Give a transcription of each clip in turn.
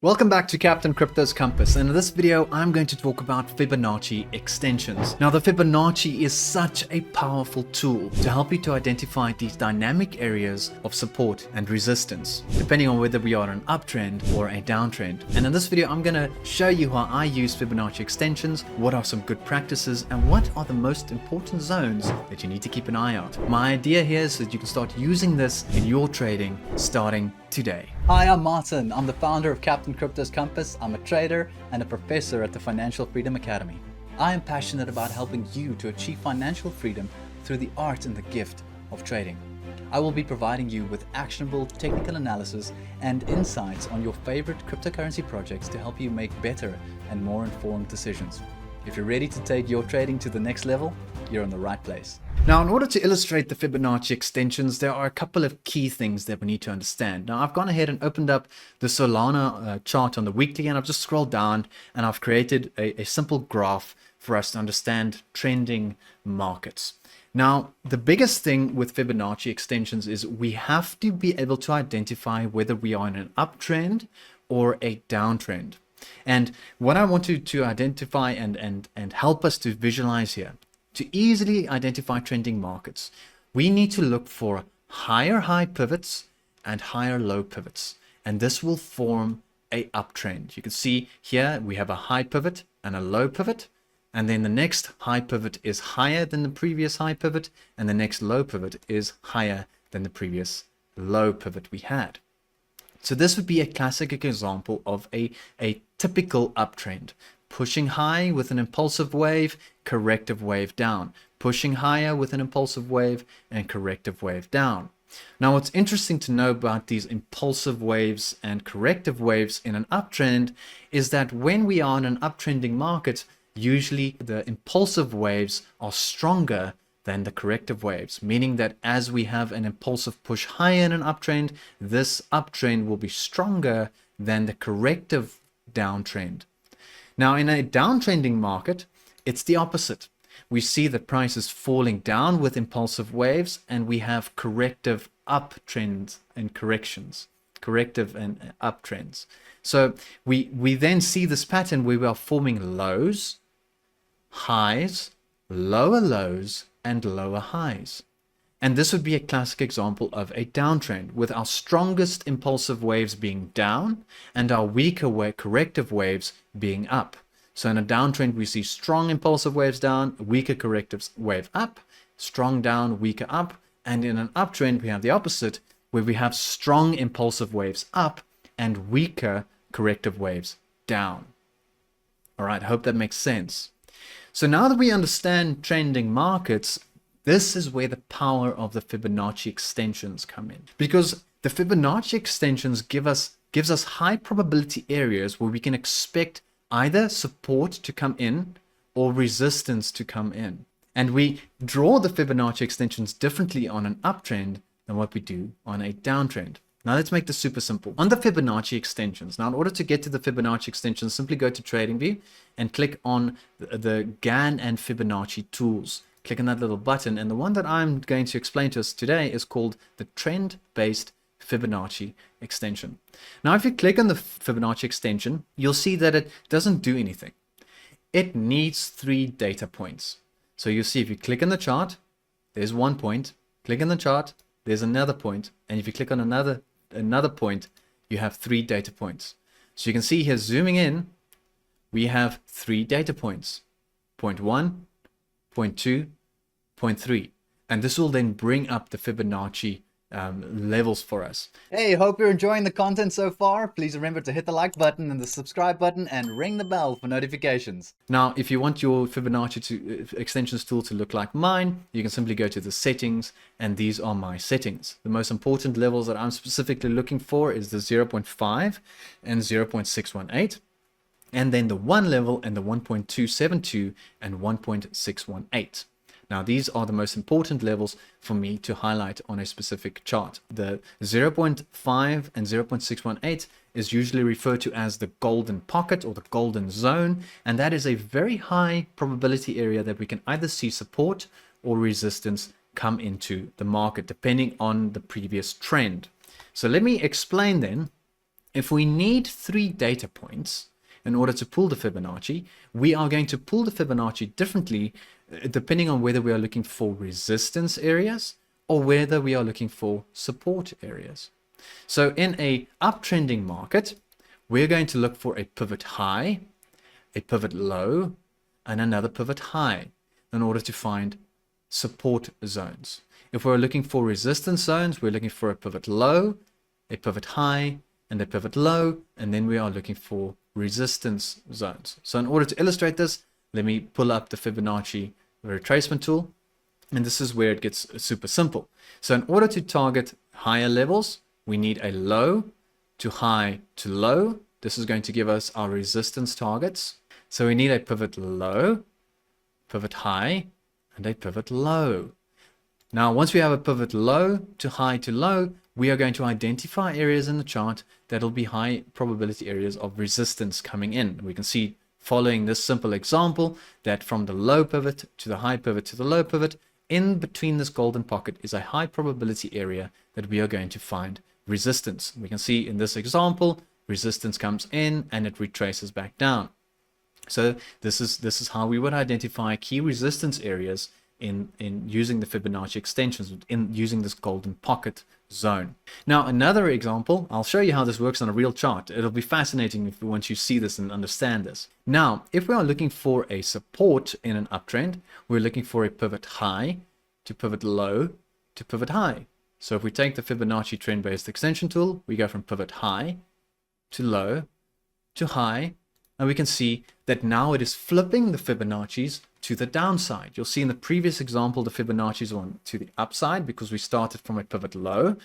Welcome back to Captain Crypto's Compass, and in this video I'm going to talk about Fibonacci extensions. Now the Fibonacci is such a powerful tool to help you to identify these dynamic areas of support and resistance, depending on whether we are an uptrend or a downtrend. And in this video I'm going to show you how I use Fibonacci extensions, what are some good practices, and what are the most important zones that you need to keep an eye out. My idea here is that you can start using this in your trading starting today. Hi, I'm Martin. I'm the founder of Captain Crypto's Compass. I'm a trader and a professor at the Financial Freedom Academy. I am passionate about helping you to achieve financial freedom through the art and the gift of trading. I will be providing you with actionable technical analysis and insights on your favorite cryptocurrency projects to help you make better and more informed decisions. If you're ready to take your trading to the next level, you're in the right place. Now, in order to illustrate the Fibonacci extensions, there are a couple of key things that we need to understand. Now, I've gone ahead and opened up the Solana chart on the weekly, and I've just scrolled down and I've created a simple graph for us to understand trending markets. Now, the biggest thing with Fibonacci extensions is we have to be able to identify whether we are in an uptrend or a downtrend. And what I want you to identify and help us to visualize here, to easily identify trending markets, we need to look for higher high pivots and higher low pivots. And this will form a uptrend. You can see here we have a high pivot and a low pivot. And then the next high pivot is higher than the previous high pivot. And the next low pivot is higher than the previous low pivot we had. So this would be a classic example of a typical uptrend. Pushing high with an impulsive wave, corrective wave down. Pushing higher with an impulsive wave and corrective wave down. Now, what's interesting to know about these impulsive waves and corrective waves in an uptrend is that when we are in an uptrending market, usually the impulsive waves are stronger than the corrective waves, meaning that as we have an impulsive push higher in an uptrend, this uptrend will be stronger than the corrective downtrend. Now, in a downtrending market, it's the opposite. We see the prices falling down with impulsive waves, and we have corrective uptrends and corrections, corrective and uptrends. So we then see this pattern where we are forming lows, highs, lower lows, and lower highs. And this would be a classic example of a downtrend, with our strongest impulsive waves being down and our weaker corrective waves being up. So in a downtrend, we see strong impulsive waves down, weaker corrective wave up, strong down, weaker up. And in an uptrend, we have the opposite, where we have strong impulsive waves up and weaker corrective waves down. All right, I hope that makes sense. So now that we understand trending markets, this is where the power of the Fibonacci extensions come in, because the Fibonacci extensions gives us high probability areas where we can expect either support to come in or resistance to come in. And we draw the Fibonacci extensions differently on an uptrend than what we do on a downtrend. Now let's make this super simple. On the Fibonacci extensions, now in order to get to the Fibonacci extensions, simply go to TradingView and click on the Gann and Fibonacci tools. Click on that little button, and the one that I'm going to explain to us today is called the trend-based Fibonacci extension. Now, if you click on the Fibonacci extension, you'll see that it doesn't do anything. It needs 3 data points. So you'll see if you click on the chart, there's 1 point. Click on the chart, there's another point. And if you click on another point, you have 3 data points. So you can see here, zooming in, we have 3 data points. Point 1, point 2, point 3. And this will then bring up the Fibonacci levels for us. Hey, hope you're enjoying the content so far. Please remember to hit the like button and the subscribe button and ring the bell for notifications. Now, if you want your Fibonacci extensions tool to look like mine, you can simply go to the settings, and these are my settings. The most important levels that I'm specifically looking for is the 0.5 and 0.618. And then the 1 level and the 1.272 and 1.618. Now, these are the most important levels for me to highlight on a specific chart. The 0.5 and 0.618 is usually referred to as the golden pocket or the golden zone, and that is a very high probability area that we can either see support or resistance come into the market, depending on the previous trend. So let me explain then If we need 3 data points in order to pull the Fibonacci, we are going to pull the Fibonacci differently depending on whether we are looking for resistance areas or whether we are looking for support areas. So in a uptrending market, we're going to look for a pivot high, a pivot low, and another pivot high in order to find support zones. If we're looking for resistance zones, we're looking for a pivot low, a pivot high, and a pivot low, and then we are looking for resistance zones. So in order to illustrate this, let me pull up the Fibonacci retracement tool, and this is where it gets super simple. So in order to target higher levels, we need a low to high to low. This is going to give us our resistance targets. So we need a pivot low, pivot high, and a pivot low. Now, once we have a pivot low to low, we are going to identify areas in the chart that will be high probability areas of resistance coming in. We can see following this simple example that from the low pivot to the high pivot to the low pivot, in between this golden pocket is a high probability area that we are going to find resistance. We can see in this example, resistance comes in and it retraces back down. So this is how we would identify key resistance areas in using the Fibonacci extensions, in using this golden pocket zone. Now another example, I'll show you how this works on a real chart. It'll be fascinating once you see this and understand this. Now, if we are looking for a support in an uptrend, we're looking for a pivot high to pivot low to pivot high. So if we take the Fibonacci trend-based extension tool, we go from pivot high to low to high, and we can see that now it is flipping the Fibonacci's to the downside. You'll see in the previous example, the Fibonacci's on to the upside because we started from a pivot low,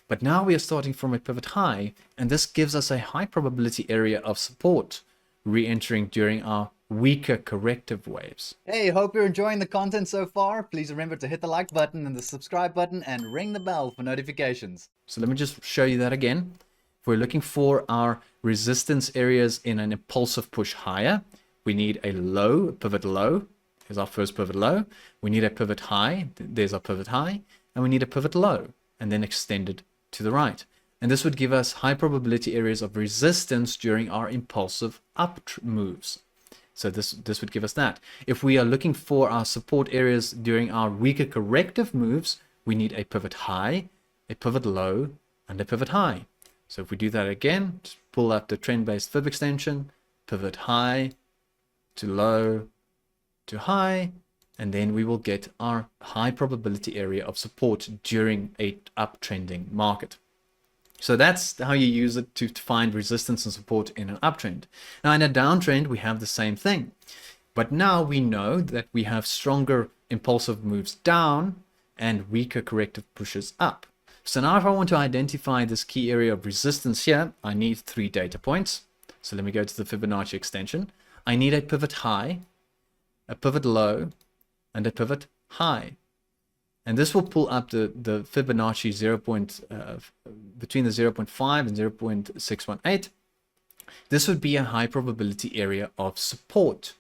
but now we are starting from a pivot high, and this gives us a high probability area of support re-entering during our weaker corrective waves. Hey, hope you're enjoying the content so far. Please remember to hit the like button and the subscribe button and ring the bell for notifications. So let me just show you that again. If we're looking for our resistance areas in an impulsive push higher, we need a low, pivot low. Here's our first pivot low. We need a pivot high. There's our pivot high. And we need a pivot low and then extended to the right. And this would give us high probability areas of resistance during our impulsive up moves. So this would give us that. If we are looking for our support areas during our weaker corrective moves, we need a pivot high, a pivot low, and a pivot high. So if we do that again, just pull up the trend-based fib extension, pivot high to low to high, and then we will get our high probability area of support during a uptrending market. So that's how you use it to find resistance and support in an uptrend. Now in a downtrend, we have the same thing. But now we know that we have stronger impulsive moves down and weaker corrective pushes up. So now if I want to identify this key area of resistance here, I need 3 data points. So let me go to the Fibonacci extension. I need a pivot high, a pivot low, and a pivot high. And this will pull up the Fibonacci between the 0.5 and 0.618. This would be a high probability area of support.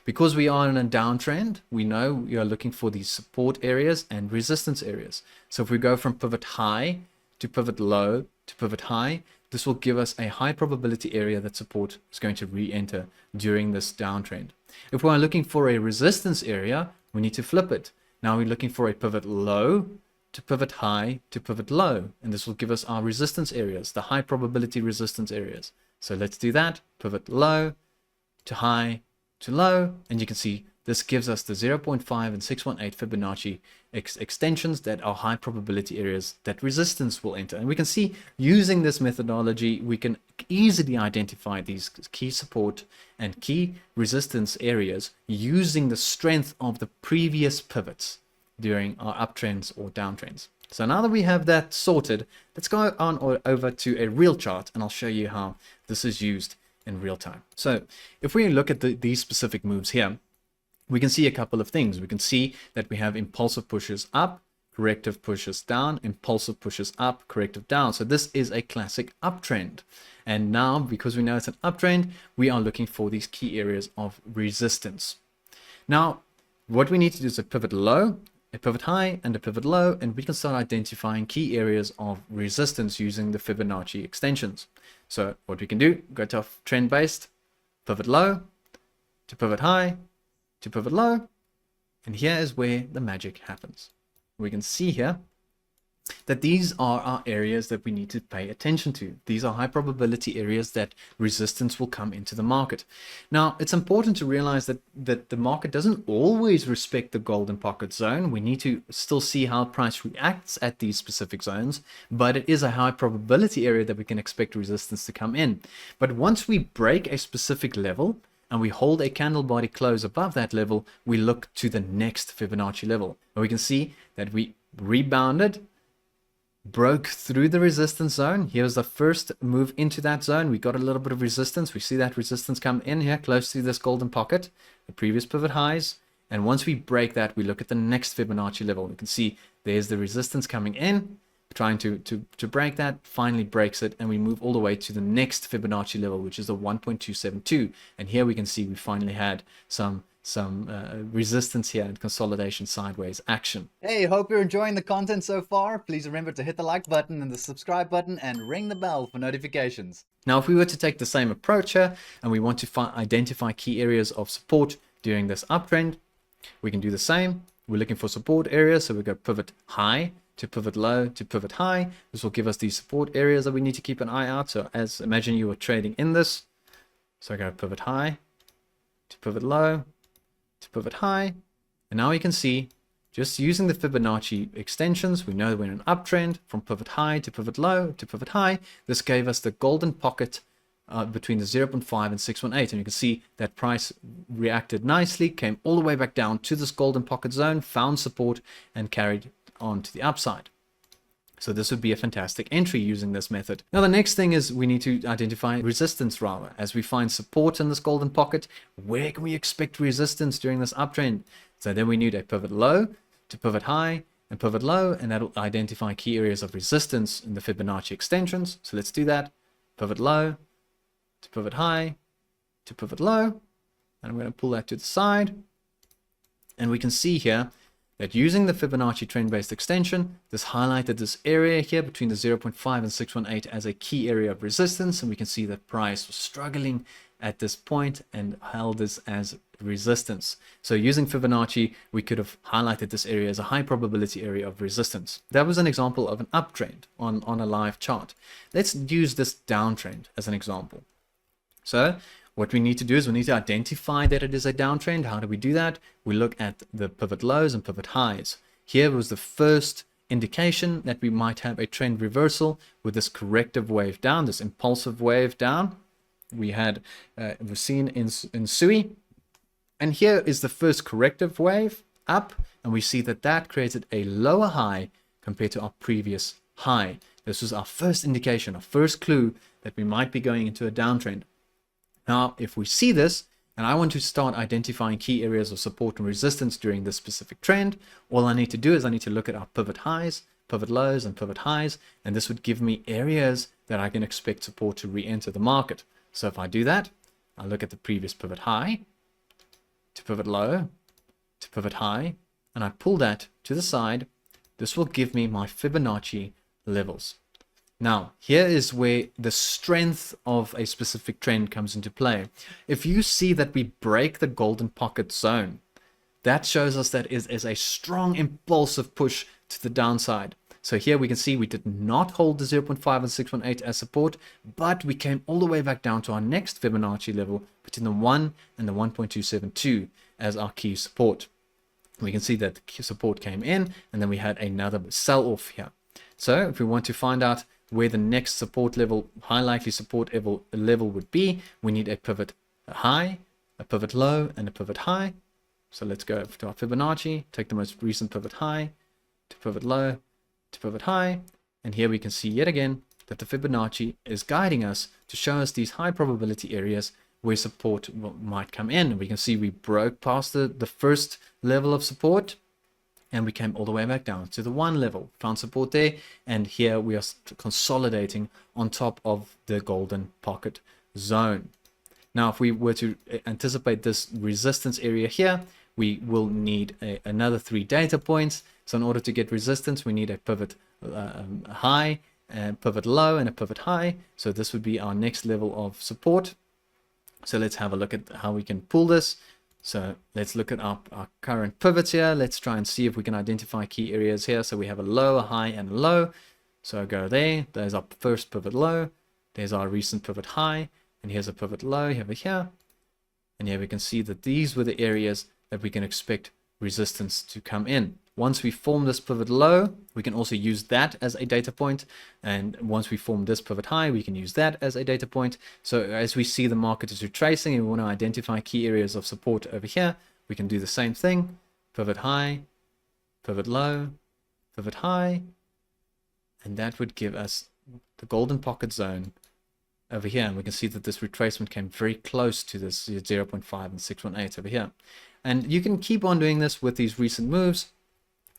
Because we are in a downtrend, we know we are looking for these support areas and resistance areas. So if we go from pivot high to pivot low to pivot high, this will give us a high probability area that support is going to re-enter during this downtrend. If we are looking for a resistance area, we need to flip it. Now we're looking for a pivot low to pivot high to pivot low, and this will give us our resistance areas, the high probability resistance areas. So let's do that. Pivot low to high to low, and you can see this gives us the 0.5 and 618 Fibonacci extensions that are high probability areas that resistance will enter. And we can see using this methodology, we can easily identify these key support and key resistance areas using the strength of the previous pivots during our uptrends or downtrends. So now that we have that sorted, let's go on over to a real chart, and I'll show you how this is used in real time. So if we look at these specific moves here, we can see a couple of things. We can see that we have impulsive pushes up, corrective pushes down, impulsive pushes up, corrective down. So this is a classic uptrend. And now, because we know it's an uptrend, we are looking for these key areas of resistance. Now, what we need to do is a pivot low a pivot high and a pivot low, and we can start identifying key areas of resistance using the Fibonacci extensions. So what we can do, go to our trend based, pivot low to pivot high to pivot low, and here is where the magic happens. We can see here that these are our areas that we need to pay attention to. These are high probability areas that resistance will come into the market. Now, it's important to realize that the market doesn't always respect the golden pocket zone. We need to still see how price reacts at these specific zones, but it is a high probability area that we can expect resistance to come in. But once we break a specific level and we hold a candle body close above that level, we look to the next Fibonacci level. And we can see that we rebounded, broke through the resistance zone. Here's the first move into that zone. We got a little bit of resistance. We see that resistance come in here close to this golden pocket, the previous pivot highs. And once we break that, we look at the next Fibonacci level. You can see there's the resistance coming in, trying to break that, finally breaks it, and we move all the way to the next Fibonacci level, which is the 1.272. And here we can see we finally had some resistance here and consolidation sideways action. Hey, hope you're enjoying the content so far. Please remember to hit the like button and the subscribe button and ring the bell for notifications. Now, if we were to take the same approach here and we want to identify key areas of support during this uptrend, we can do the same. We're looking for support areas, so we go pivot high to pivot low to pivot high. This will give us these support areas that we need to keep an eye out. So as imagine you were trading in this. So I go pivot high to pivot low to pivot high, and now you can see just using the Fibonacci extensions, we know we're in an uptrend from pivot high to pivot low to pivot high. This gave us the golden pocket between the 0.5 and 618, and you can see that price reacted nicely, came all the way back down to this golden pocket zone, found support, and carried on to the upside. So this would be a fantastic entry using this method. Now the next thing is we need to identify resistance rather. As we find support in this golden pocket, where can we expect resistance during this uptrend? So then we need a pivot low to pivot high and pivot low, and that will identify key areas of resistance in the Fibonacci extensions. So let's do that. Pivot low to pivot high to pivot low, and I'm going to pull that to the side, and we can see here that using the Fibonacci trend-based extension, this highlighted this area here between the 0.5 and 618 as a key area of resistance, and we can see that price was struggling at this point and held this as resistance. So using Fibonacci, we could have highlighted this area as a high probability area of resistance. That was an example of an uptrend on a live chart. Let's use this downtrend as an example. So what we need to do is we need to identify that it is a downtrend. How do we do that? We look at the pivot lows and pivot highs. Here was the first indication that we might have a trend reversal with this corrective wave down, this impulsive wave down. We had we've seen in SUI, and here is the first corrective wave up, and we see that that created a lower high compared to our previous high. This was our first indication, our first clue that we might be going into a downtrend. Now, if we see this, and I want to start identifying key areas of support and resistance during this specific trend, all I need to do is I need to look at our pivot highs, pivot lows, and pivot highs, and this would give me areas that I can expect support to re-enter the market. So if I do that, I look at the previous pivot high, to pivot low, to pivot high, and I pull that to the side. This will give me my Fibonacci levels. Now, here is where the strength of a specific trend comes into play. If you see that we break the golden pocket zone, that shows us that it is a strong impulsive push to the downside. So here we can see we did not hold the 0.5 and 618 as support, but we came all the way back down to our next Fibonacci level between the 1 and the 1.272 as our key support. We can see that the key support came in, and then we had another sell-off here. So if we want to find out where the next support level, high likely support level would be, we need a pivot high, a pivot low, and a pivot high. So let's go to our Fibonacci, take the most recent pivot high, to pivot low, to pivot high, and here we can see yet again that the Fibonacci is guiding us to show us these high probability areas where support might come in. We can see we broke past the first level of support, and we came all the way back down to the 1 level, found support there, and here we are consolidating on top of the golden pocket zone. Now, if we were to anticipate this resistance area here, we will need another 3 data points. So in order to get resistance, we need a pivot high, a pivot low, and a pivot high. So this would be our next level of support. So let's have a look at how we can pull this. So let's look at our current pivots here. Let's try and see if we can identify key areas here. So we have a low, a high, and a low. So go there. There's our first pivot low. There's our recent pivot high. And here's a pivot low over here. And here we can see that these were the areas that we can expect resistance to come in. Once we form this pivot low, we can also use that as a data point. And once we form this pivot high, we can use that as a data point. So as we see the market is retracing and we want to identify key areas of support over here, we can do the same thing. Pivot high, pivot low, pivot high. And that would give us the golden pocket zone over here. And we can see that this retracement came very close to this 0.5 and 618 over here. And you can keep on doing this with these recent moves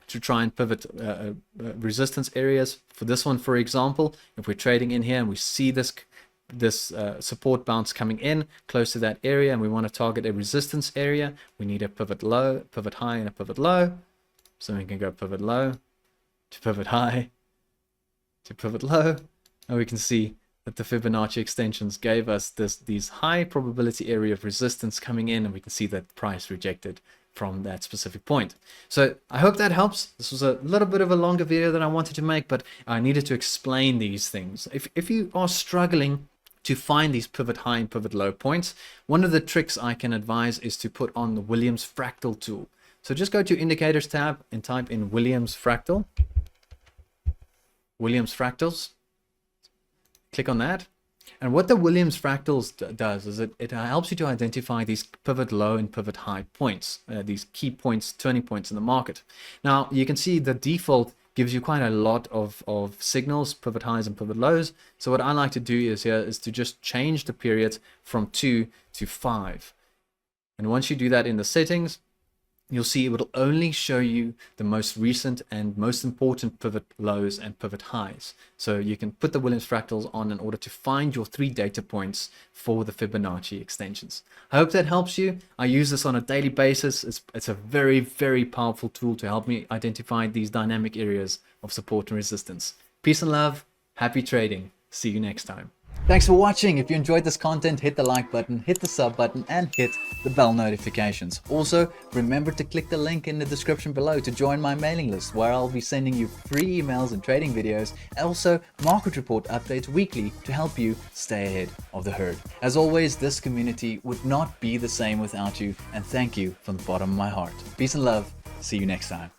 to try and pivot resistance areas. For this one, for example, if we're trading in here and we see this support bounce coming in close to that area and we want to target a resistance area, we need a pivot low, pivot high, and a pivot low. So we can go pivot low to pivot high to pivot low, and we can see that the Fibonacci extensions gave us these high probability area of resistance coming in, and we can see that price rejected from that specific point. So I hope that helps. This was a little bit of a longer video than I wanted to make, but I needed to explain these things. If you are struggling to find these pivot high and pivot low points, one of the tricks I can advise is to put on the Williams Fractal tool. So just go to Indicators tab and type in Williams Fractals. Click on that. And what the Williams Fractals does is it helps you to identify these pivot low and pivot high points, these key points, turning points in the market. Now, you can see the default gives you quite a lot of signals, pivot highs and pivot lows. So what I like to do is to just change the period from 2 to 5. And once you do that in the settings, you'll see it will only show you the most recent and most important pivot lows and pivot highs. So you can put the Williams Fractals on in order to find your 3 data points for the Fibonacci extensions. I hope that helps you. I use this on a daily basis. It's a very, very powerful tool to help me identify these dynamic areas of support and resistance. Peace and love. Happy trading. See you next time. Thanks for watching. If you enjoyed this content, hit the like button, hit the sub button, and hit the bell notifications. Also, remember to click the link in the description below to join my mailing list, where I'll be sending you free emails and trading videos, and also market report updates weekly to help you stay ahead of the herd. As always, this community would not be the same without you, and thank you from the bottom of my heart. Peace and love. See you next time.